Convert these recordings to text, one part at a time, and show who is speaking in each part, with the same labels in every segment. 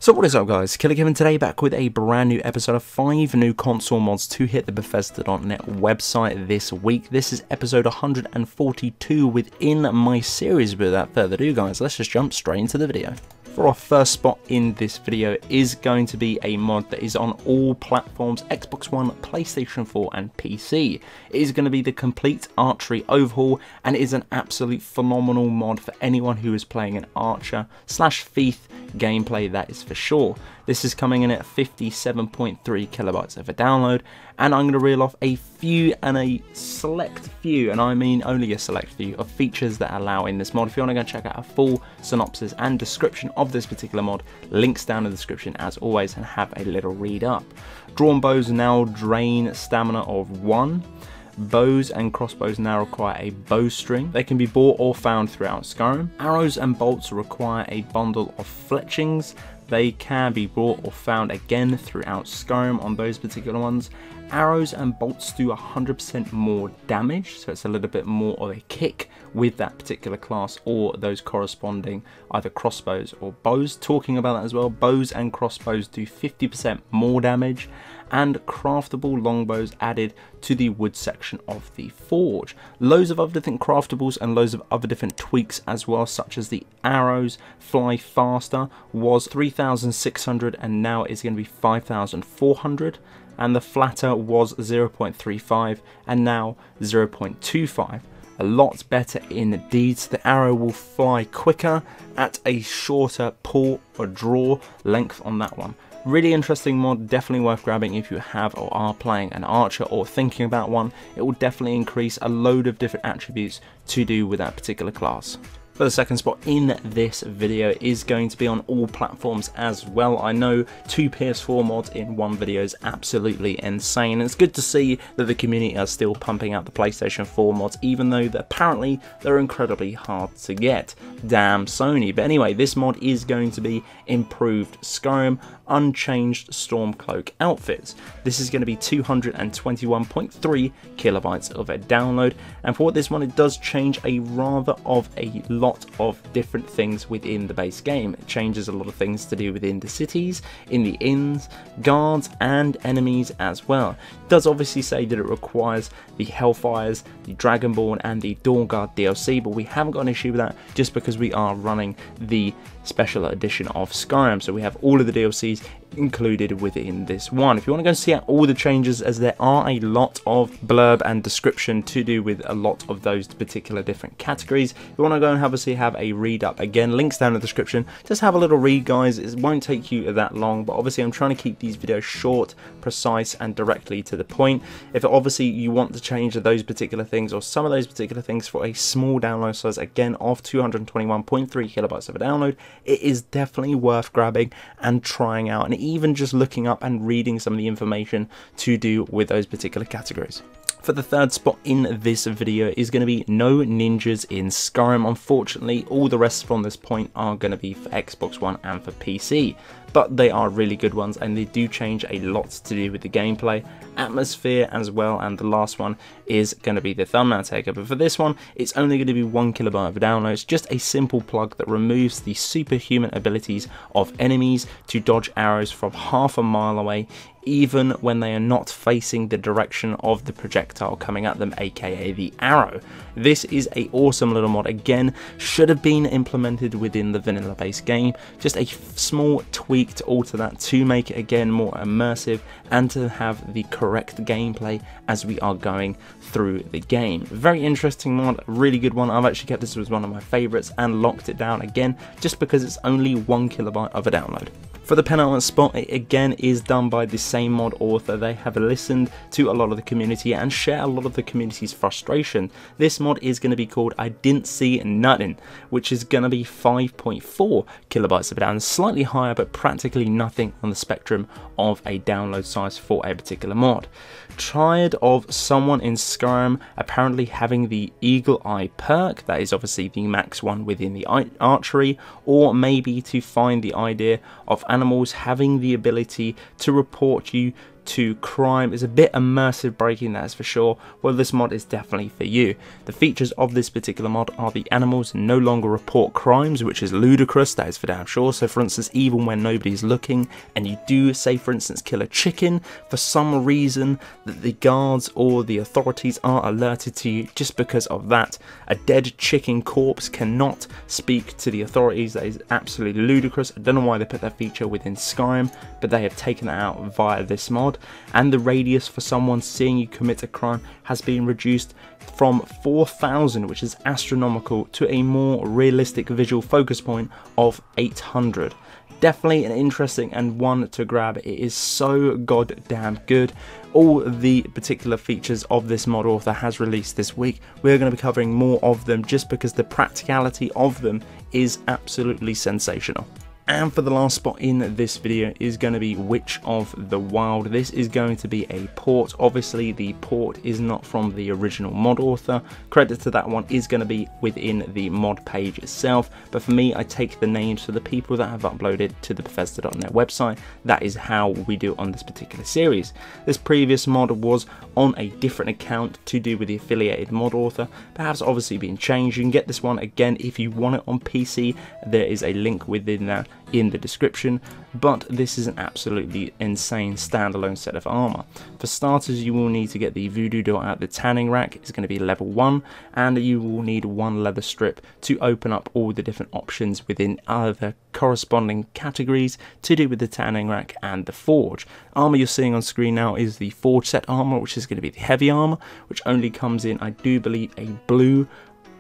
Speaker 1: So what is up guys, Killerkev today back with a brand new episode of 5 new console mods to hit the Bethesda.net website this week. This is episode 142 within my series, but without further ado guys, let's just jump straight into the video. For our first spot in this video is going to be a mod that is on all platforms, Xbox One, PlayStation 4 and PC. It is going to be the complete Archery Overhaul, and it is an absolute phenomenal mod for anyone who is playing an Archer / Thief gameplay, that is for sure. This is coming in at 57.3 kilobytes of a download, and I'm going to reel off a few and a select few, and I mean only a select few, of features that allow in this mod. If you want to go check out a full synopsis and description of this particular mod, links down in the description as always, and have a little read up. Drawn bows now drain stamina of 1. Bows and crossbows now require a bowstring. They can be bought or found throughout Skyrim. Arrows and bolts require a bundle of fletchings. They can be bought or found again throughout Skyrim on those particular ones. Arrows and bolts do 100% more damage, so it's a little bit more of a kick with that particular class or those corresponding either crossbows or bows. Talking about that as well, bows and crossbows do 50% more damage, and craftable longbows added to the wood section of the forge. Loads of other different craftables and loads of other different tweaks as well, such as the arrows fly faster, was 3,600 and now it's going to be 5,400, and the flatter was 0.35 and now 0.25. A lot better indeed. So the arrow will fly quicker at a shorter pull or draw length on that one. Really interesting mod, definitely worth grabbing if you have or are playing an archer or thinking about one. It will definitely increase a load of different attributes to do with that particular class. For the second spot in this video is going to be on all platforms as well. I know 2 PS4 mods in one video is absolutely insane. It's good to see that the community are still pumping out the PlayStation 4 mods, even though apparently they're incredibly hard to get. Damn Sony. But anyway, this mod is going to be improved Skyrim Unchanged Stormcloak outfits. This is going to be 221.3 kilobytes of a download, and for what this one, it does change a rather of a lot of different things within the base game. It changes a lot of things to do within the cities, in the inns, guards and enemies as well. It does obviously say that it requires the Hellfires, the Dragonborn and the Dawnguard DLC, but we haven't got an issue with that just because we are running the special edition of Skyrim, so we have all of the DLCs included within this one. If you want to go see out all the changes, as there are a lot of blurb and description to do with a lot of those particular different categories, if you want to go and have a read up, again, links down in the description. Just have a little read guys, it won't take you that long, but obviously I'm trying to keep these videos short, precise and directly to the point. If obviously you want to change those particular things or some of those particular things for a small download size, again of 221.3 kilobytes of a download, it is definitely worth grabbing and trying out, and even just looking up and reading some of the information to do with those particular categories. For the third spot in this video is going to be no ninjas in Skyrim. Unfortunately, all the rest from this point are going to be for Xbox One and for PC, but they are really good ones and they do change a lot to do with the gameplay, atmosphere as well, and the last one is going to be the thumbnail taker. But for this one, it's only going to be 1 kilobyte of download. It's just a simple plug that removes the superhuman abilities of enemies to dodge arrows from half a mile away, even when they are not facing the direction of the projectile coming at them, aka the arrow. This is a awesome little mod. Again, should have been implemented within the vanilla based game. Just a small tweak to alter that to make it again more immersive and to have the correct gameplay as we are going through the game. Very interesting mod, really good one. I've actually kept this as one of my favorites and locked it down again just because it's only 1 kilobyte of a download. For the penultimate spot, it again is done by the same mod author. They have listened to a lot of the community and share a lot of the community's frustration. This mod is going to be called I Didn't See Nuttin, which is going to be 5.4 kilobytes of a download, slightly higher but practically nothing on the spectrum of a download size for a particular mod. Tired of someone in Skyrim apparently having the Eagle Eye perk, that is obviously the max one within the Archery, or maybe to find the idea of animals having the ability to report you to crime. It's a bit immersive braking, that's for sure. Well, this mod is definitely for you. The features of this particular mod are the animals no longer report crimes, which is ludicrous, that is for damn sure. So for instance, even when nobody's looking and you do, say for instance, kill a chicken, for some reason that the guards or the authorities are alerted to you just because of that, a dead chicken corpse cannot speak to the authorities. That is absolutely ludicrous. I don't know why they put that feature within Skyrim, but they have taken it out via this mod. And the radius for someone seeing you commit a crime has been reduced from 4,000, which is astronomical, to a more realistic visual focus point of 800. Definitely an interesting and one to grab. It is so goddamn good. All the particular features of this mod author has released this week. We're going to be covering more of them just because the practicality of them is absolutely sensational. And for the last spot in this video is going to be Witch of the Wild. This is going to be a port. Obviously the port is not from the original mod author. Credit to that one is going to be within the mod page itself. But for me, I take the names for the people that have uploaded to the Bethesda.net website. That is how we do on this particular series. This previous mod was on a different account to do with the affiliated mod author. Perhaps obviously been changed. You can get this one again if you want it on PC. There is a link within that in the description, but this is an absolutely insane standalone set of armor. For starters, you will need to get the voodoo doll out the tanning rack. It's going to be level 1, and you will need 1 leather strip to open up all the different options within other corresponding categories to do with the tanning rack and the forge. Armor you're seeing on screen now is the forge set armor, which is going to be the heavy armor, which only comes in, I do believe, a blue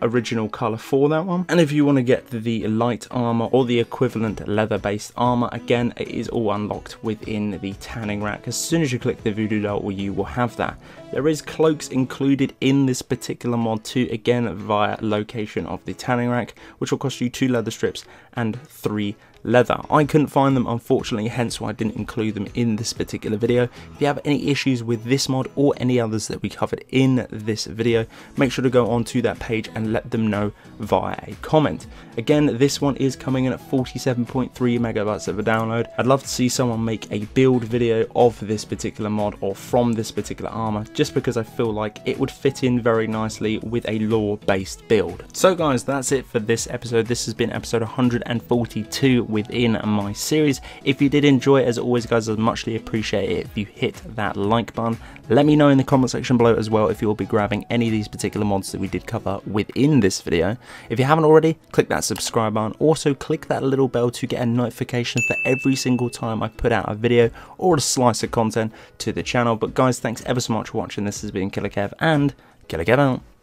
Speaker 1: original color for that one. And if you want to get the light armor or the equivalent leather based armor, again, it is all unlocked within the tanning rack. As soon as you click the voodoo doll, you will have that. There is cloaks included in this particular mod too, again via location of the tanning rack, which will cost you 2 leather strips and 3 leather. I couldn't find them, unfortunately, hence why I didn't include them in this particular video. If you have any issues with this mod or any others that we covered in this video, make sure to go onto that page and let them know via a comment. Again, this one is coming in at 47.3 megabytes of a download. I'd love to see someone make a build video of this particular mod or from this particular armor, just because I feel like it would fit in very nicely with a lore based build. So guys, that's it for this episode. This has been episode 142 within my series. If you did enjoy it, as always guys, I'd muchly appreciate it if you hit that like button. Let me know in the comment section below as well if you'll be grabbing any of these particular mods that we did cover within this video. If you haven't already, click that subscribe button. Also click that little bell to get a notification for every single time I put out a video or a slice of content to the channel. But guys, thanks ever so much for watching. This has been Killerkev, and Killerkev out.